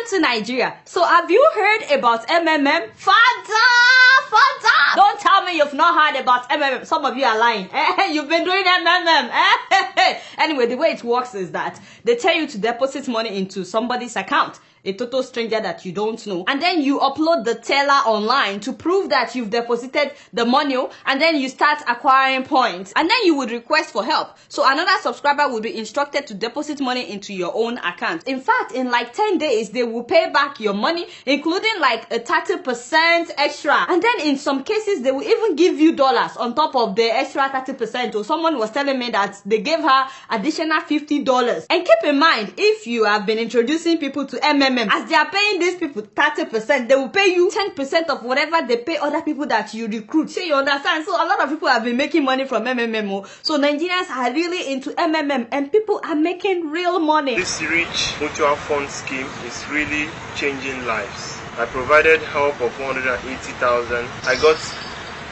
Welcome to Nigeria. So have you heard about MMM? Fanta! Don't tell me you've not heard about MMM. Some of you are lying. You've been doing MMM. Anyway, the way it works is that they tell you to deposit money into somebody's account, a total stranger that you don't know, and then you upload the teller online to prove that you've deposited the money, and then you start acquiring points, and then you would request for help. So another subscriber will be instructed to deposit money into your own account. In fact, in like 10 days they will pay back your money, including like a 30% extra, and then in some cases they will even give you dollars on top of the extra 30%. Or someone was telling me that they gave her additional $50. And keep in mind, if you have been introducing people to MMM, as they are paying these people 30%, they will pay you 10% of whatever they pay other people that you recruit. So you understand? So a lot of people have been making money from MMM. So Nigerians are really into MMM and people are making real money. This rich mutual fund scheme is really changing lives. I provided help of 180,000. I got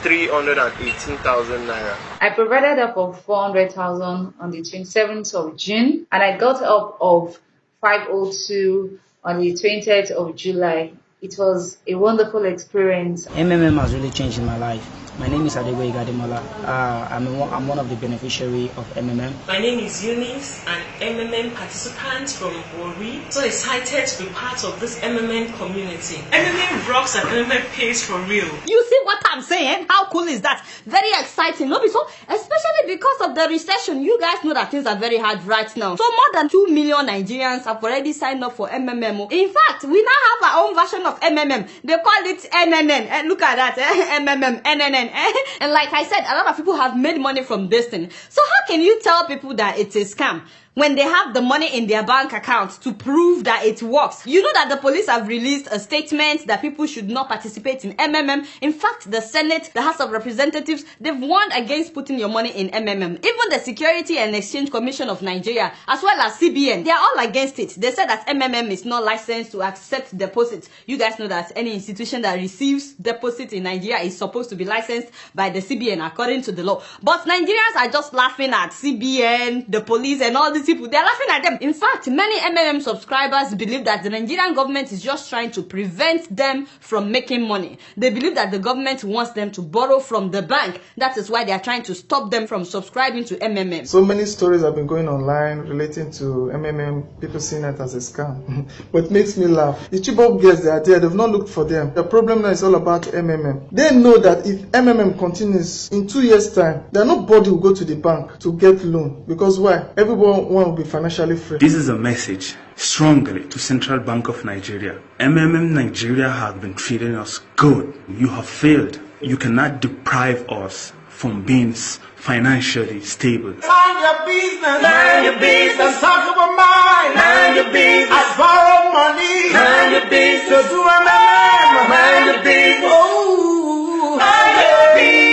318,000 naira. I provided help of 400,000 on the 27th of June, and I got help of 502 on the 20th of July. It was a wonderful experience. MMM has really changed my life. My name is Adeboye Gademola. I'm one of the beneficiaries of MMM. My name is Eunice, an MMM participant from Warri. So excited to be part of this MMM community. MMM rocks and MMM pays for real. You see what I'm saying? How cool is that? Very exciting, no? So, especially because of the recession, you guys know that things are very hard right now. So more than 2 million Nigerians have already signed up for MMM. In fact, we now have our own version of MMM. They call it NNN. And look at that, MMM, NNN. And like I said, a lot of people have made money from this thing. So how can you tell people that it's a scam when they have the money in their bank account to prove that it works? You know that the police have released a statement that people should not participate in MMM. In fact, the Senate, the House of Representatives, they've warned against putting your money in MMM. Even the Security and Exchange Commission of Nigeria, as well as CBN, they are all against it. They said that MMM is not licensed to accept deposits. You guys know that any institution that receives deposits in Nigeria is supposed to be licensed by the CBN according to the law. But Nigerians are just laughing at CBN, the police, and all these people. They're laughing at them. In fact, many MMM subscribers believe that the Nigerian government is just trying to prevent them from making money. They believe that the government wants them to borrow from the bank. That is why they are trying to stop them from subscribing to MMM. So many stories have been going online relating to MMM, people seeing it as a scam. But it makes me laugh. The Chibok girls, they are there, they've not looked for them. The problem now is all about MMM. They know that if MMM continues in 2 years' time, that nobody will go to the bank to get loan. Because why? Everyone will be financially free. This is a message strongly to Central Bank of Nigeria. MMM Nigeria has been treating us good. You have failed. You cannot deprive us from being financially stable. Mind your business. Mind your business. Talk about mine. Mind your business. I borrow money. Mind your business. Do MMM. Mind your business. Oh, mind your business.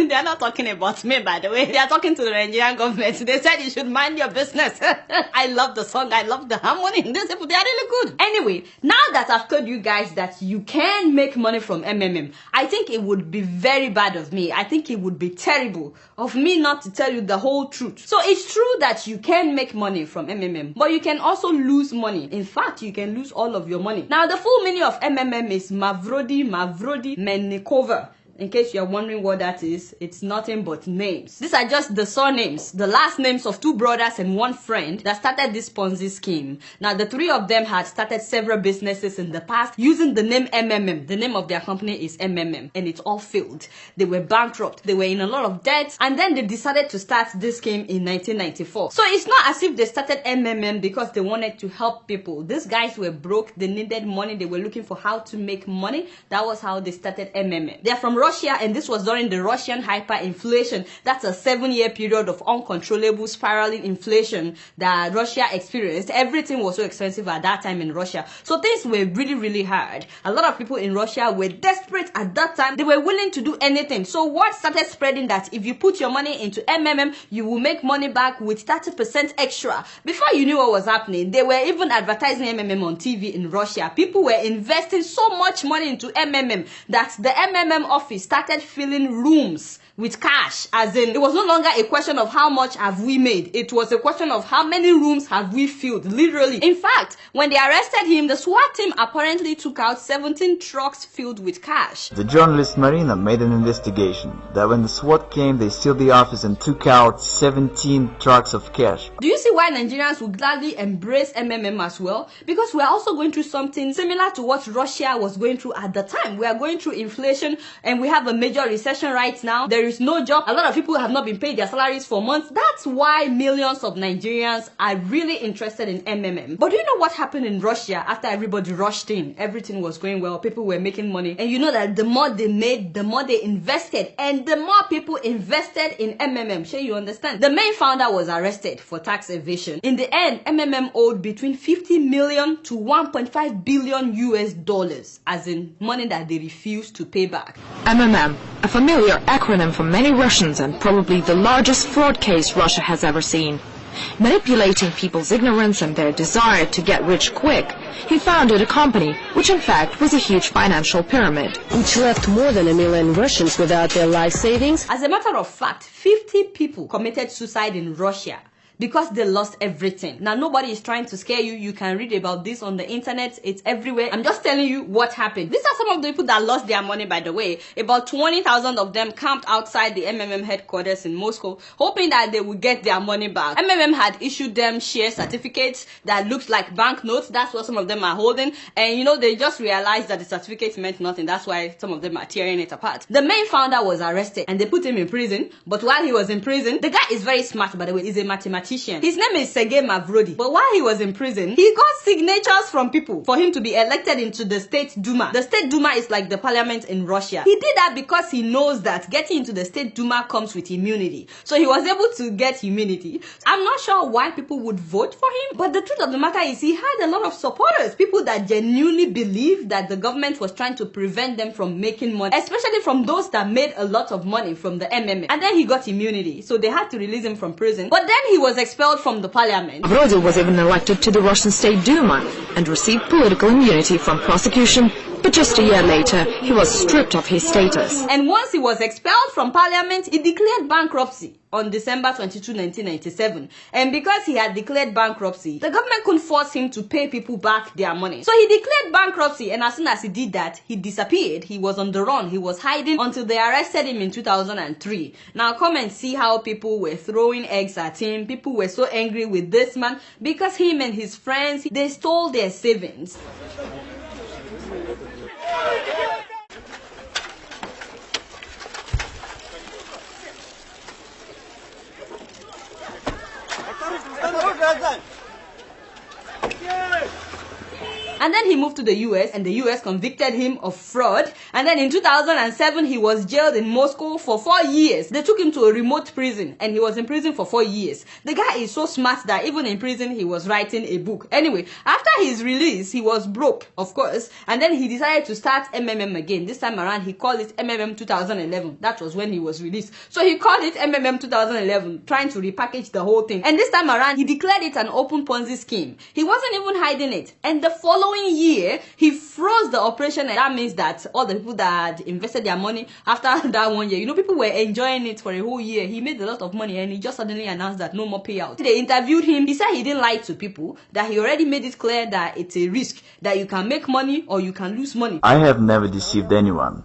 They're not talking about me, by the way. They are talking to the Nigerian government. They said you should mind your business. I love the song. I love the harmony. These people, they are really good. Anyway, now that I've told you guys that you can make money from MMM, I think it would be very bad of me. I think it would be terrible of me not to tell you the whole truth. So it's true that you can make money from MMM, but you can also lose money. In fact, you can lose all of your money. Now, the full meaning of MMM is Mavrodi Mennikova. In case you're wondering what that is, it's nothing but names. These are just the surnames, the last names of 2 brothers and 1 friend that started this Ponzi scheme. Now, the 3 of them had started several businesses in the past using the name MMM. The name of their company is MMM, and it all failed. They were bankrupt. They were in a lot of debt, and then they decided to start this scheme in 1994. So it's not as if they started MMM because they wanted to help people. These guys were broke. They needed money. They were looking for how to make money. That was how they started MMM. They're from Russia, and this was during the Russian hyperinflation. That's a 7-year period of uncontrollable spiraling inflation that Russia experienced. Everything was so expensive at that time in Russia. So things were really, really hard. A lot of people in Russia were desperate at that time. They were willing to do anything. So word started spreading that if you put your money into MMM, you will make money back with 30% extra. Before you knew what was happening, they were even advertising MMM on TV in Russia. People were investing so much money into MMM that the MMM office started filling rooms with cash, as in it was no longer a question of how much have we made. It was a question of how many rooms have we filled, literally. In fact, when they arrested him, the SWAT team apparently took out 17 trucks filled with cash. The journalist Marina made an investigation that when the SWAT came, they sealed the office and took out 17 trucks of cash. Do you see why Nigerians would gladly embrace MMM as well? Because we are also going through something similar to what Russia was going through at the time. We are going through inflation and we have a major recession right now. There is no job. A lot of people have not been paid their salaries for months. That's why millions of Nigerians are really interested in MMM. But do you know what happened in Russia after everybody rushed in? Everything was going well. People were making money. And you know that the more they made, the more they invested. And the more people invested in MMM. Sure, you understand? The main founder was arrested for tax evasion. In the end, MMM owed between 50 million to 1.5 billion US dollars, as in money that they refused to pay back. MMM, a familiar acronym for many Russians and probably the largest fraud case Russia has ever seen. Manipulating people's ignorance and their desire to get rich quick, he founded a company which in fact was a huge financial pyramid, which left more than 1 million Russians without their life savings. As a matter of fact, 50 people committed suicide in Russia because they lost everything. Now, nobody is trying to scare you. You can read about this on the internet. It's everywhere. I'm just telling you what happened. These are some of the people that lost their money, by the way. About 20,000 of them camped outside the MMM headquarters in Moscow, hoping that they would get their money back. MMM had issued them share certificates that looked like banknotes. That's what some of them are holding. And, you know, they just realized that the certificates meant nothing. That's why some of them are tearing it apart. The main founder was arrested and they put him in prison. But while he was in prison, the guy is very smart, by the way. He's a mathematician. His name is Sergei Mavrodi. But while he was in prison, he got signatures from people for him to be elected into the State Duma. The State Duma is like the parliament in Russia. He did that because he knows that getting into the State Duma comes with immunity. So he was able to get immunity. I'm not sure why people would vote for him, but the truth of the matter is he had a lot of supporters. People that genuinely believed that the government was trying to prevent them from making money, especially from those that made a lot of money from the MMM. And then he got immunity, so they had to release him from prison. But then he was expelled from the parliament. Mavrodi was even elected to the Russian State Duma and received political immunity from prosecution, but just a year later, he was stripped of his status. And once he was expelled from parliament, he declared bankruptcy on December 22, 1997. And because he had declared bankruptcy, the government couldn't force him to pay people back their money. So he declared bankruptcy, and as soon as he did that, he disappeared. He was on the run. He was hiding until they arrested him in 2003. Now come and see how people were throwing eggs at him. People were so angry with this man because him and his friends, they stole their savings. And then he moved to the US, and the US convicted him of fraud. And then in 2007, he was jailed in Moscow for 4 years. They took him to a remote prison, and he was in prison for 4 years. The guy is so smart that even in prison, he was writing a book. Anyway, after his release, he was broke, of course. And then he decided to start MMM again. This time around, he called it MMM 2011. That was when he was released. So he called it MMM 2011, trying to repackage the whole thing. And this time around, he declared it an open Ponzi scheme. He wasn't even hiding it. And the following year, he froze the operation, and that means that all the people that had invested their money after that 1 year, you know, people were enjoying it for a whole year. He made a lot of money, and he just suddenly announced that no more payout. They interviewed him. He said he didn't lie to people, that he already made it clear that it's a risk, that you can make money or you can lose money. I have never deceived anyone.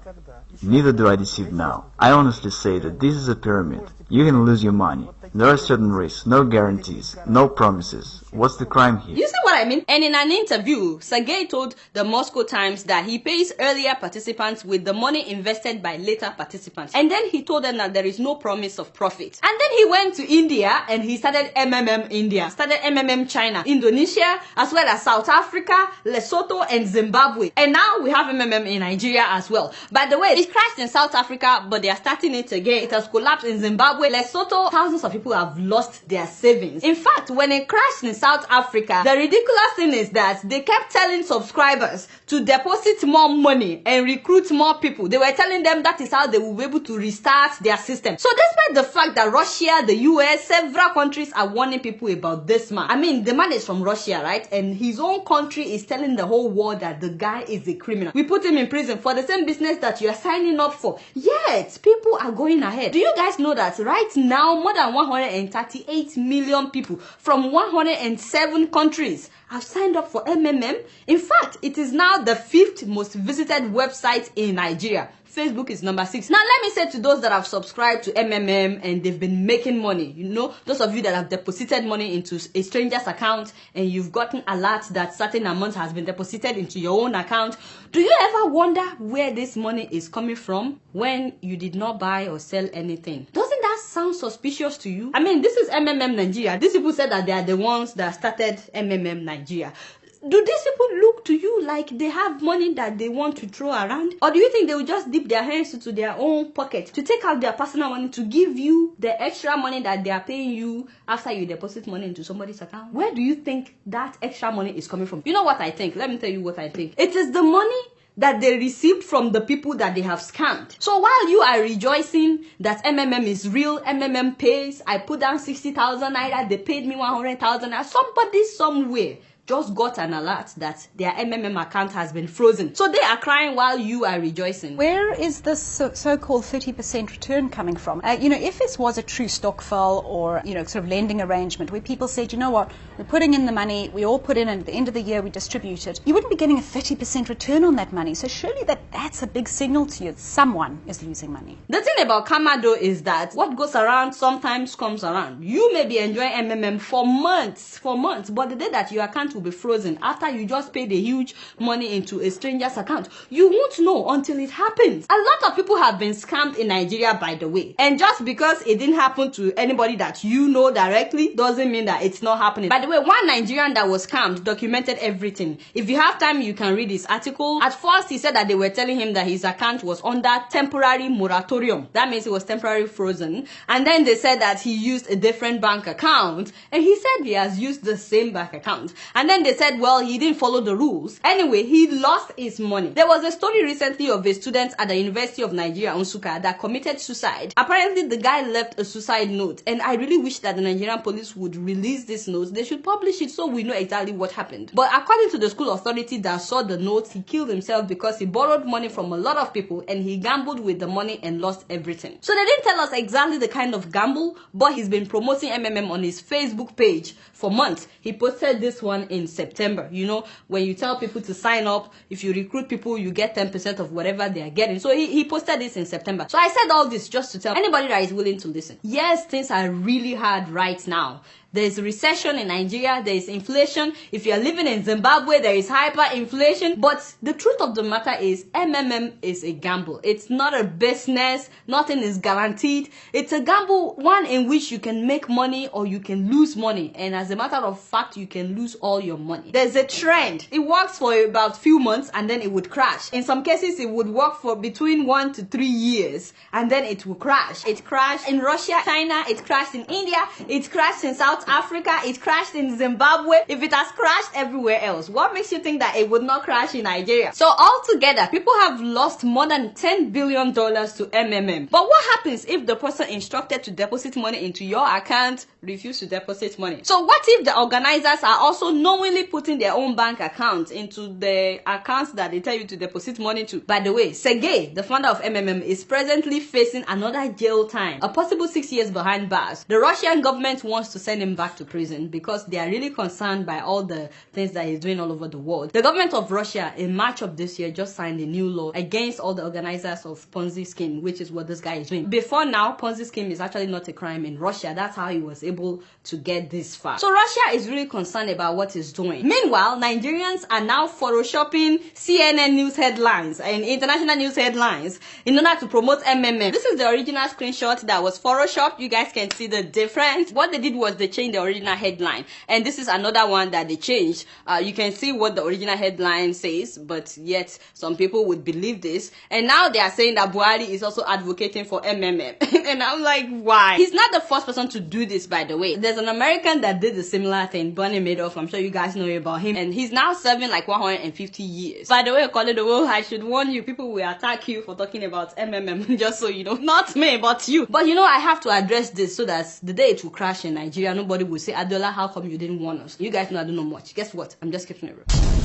Neither do I deceive now. I honestly say that this is a pyramid. You can lose your money. There are certain risks, no guarantees, no promises. What's the crime here? You see what I mean? And in an interview, Sergey told the Moscow Times that he pays earlier participants with the money invested by later participants. And then he told them that there is no promise of profit. And then he went to India and he started MMM India, started MMM China, Indonesia, as well as South Africa, Lesotho, and Zimbabwe. And now we have MMM in Nigeria as well. By the way, it crashed in South Africa, but they are starting it again. It has collapsed in Zimbabwe. Lesotho, thousands of people have lost their savings. In fact, when it crashed in South Africa, the ridiculous thing is that they kept telling subscribers to deposit more money and recruit more people. They were telling them that is how they will be able to restart their system. So despite the fact that Russia, the US, several countries are warning people about this man. I mean, the man is from Russia, right? And his own country is telling the whole world that the guy is a criminal. We put him in prison for the same business that you are signing up for. Yet, people are going ahead. Do you guys know that right now, more than 138 million people from 107 countries have signed up for MMM? In fact, it is now the 5th most visited website in Nigeria. Facebook is number 6. Now, let me say to those that have subscribed to MMM and they've been making money, you know, those of you that have deposited money into a stranger's account and you've gotten alert that certain amount has been deposited into your own account, do you ever wonder where this money is coming from when you did not buy or sell anything? Doesn't that sound suspicious to you? I mean, this is MMM Nigeria. These people said that they are the ones that started MMM Nigeria. Do these people look to you like they have money that they want to throw around? Or do you think they will just dip their hands into their own pocket to take out their personal money to give you the extra money that they are paying you after you deposit money into somebody's account? Where do you think that extra money is coming from? You know what I think? Let me tell you what I think. It is the money that they received from the people that they have scammed. So while you are rejoicing that MMM is real, MMM pays, I put down 60,000 naira, they paid me 100,000 naira, somebody somewhere just got an alert that their MMM account has been frozen. So they are crying while you are rejoicing. Where is this so-called 30% return coming from? If this was a true stokvel or, sort of lending arrangement where people said, you know what, we're putting in the money, we all put in, and at the end of the year we distribute it, you wouldn't be getting a 30% return on that money. So surely that's a big signal to you that someone is losing money. The thing about karma though is that what goes around sometimes comes around. You may be enjoying MMM for months, but the day that your account will be frozen after you just paid a huge money into a stranger's account, you won't know until it happens. A lot of people have been scammed in Nigeria, by the way, and just because it didn't happen to anybody that you know directly doesn't mean that it's not happening. By the way, one Nigerian that was scammed documented everything. If you have time, you can read his article. At first he said that they were telling him that his account was under temporary moratorium. That means it was temporarily frozen. And then they said that he used a different bank account, and he said he has used the same bank account. And then they said, well, he didn't follow the rules. Anyway, he lost his money. There was a story recently of a student at the University of Nigeria, Nsukka, that committed suicide. Apparently, the guy left a suicide note, and I really wish that the Nigerian police would release this note. They should publish it so we know exactly what happened. But according to the school authority that saw the note, he killed himself because he borrowed money from a lot of people and he gambled with the money and lost everything. So they didn't tell us exactly the kind of gamble, but he's been promoting MMM on his Facebook page for months. He posted this one in September. You know, when you tell people to sign up, if you recruit people, you get 10% of whatever they are getting. So he posted this in September. So I said all this just to tell anybody that is willing to listen. Yes, things are really hard right now. There is a recession in Nigeria, there is inflation. If you are living in Zimbabwe, there is hyperinflation. But the truth of the matter is, MMM is a gamble. It's not a business. Nothing is guaranteed. It's a gamble, one in which you can make money or you can lose money. And as a matter of fact, you can lose all your money. There's a trend. It works for about few months and then it would crash. In some cases, it would work for between 1 to 3 years and then it will crash. It crashed in Russia, China, it crashed in India, it crashed in South Africa, it crashed in Zimbabwe. If it has crashed everywhere else, what makes you think that it would not crash in Nigeria? So altogether, people have lost more than $10 billion to MMM. But what happens if the person instructed to deposit money into your account refused to deposit money? So what if the organizers are also knowingly putting their own bank account into the accounts that they tell you to deposit money to? By the way, Sergey, the founder of MMM, is presently facing another jail time, a possible 6 years behind bars. The Russian government wants to send him him back to prison because they are really concerned by all the things that he's doing all over the world. The government of Russia in March of this year just signed a new law against all the organizers of Ponzi scheme, which is what this guy is doing. Before now, Ponzi scheme is actually not a crime in Russia. That's how he was able to get this far. So Russia is really concerned about what he's doing. Meanwhile, Nigerians are now photoshopping CNN news headlines and international news headlines in order to promote MMM. This is the original screenshot that was photoshopped. You guys can see the difference. What they did was they changed the original headline, and this is another one that they changed. You can see what the original headline says, but yet some people would believe this, and now they are saying that Buhari is also advocating for MMM. And I'm like, why? He's not the first person to do this, by the way. There's an American that did a similar thing, Bernie Madoff. I'm sure you guys know about him, and he's now serving like 150 years. By the way, Koledowo, I should warn you, people will attack you for talking about MMM, just so you know. Not me, but you. But you know, I have to address this so that the day it will crash in Nigeria, nobody will say, Adola, how come you didn't warn us? You guys know I don't know much. Guess what? I'm just keeping it real.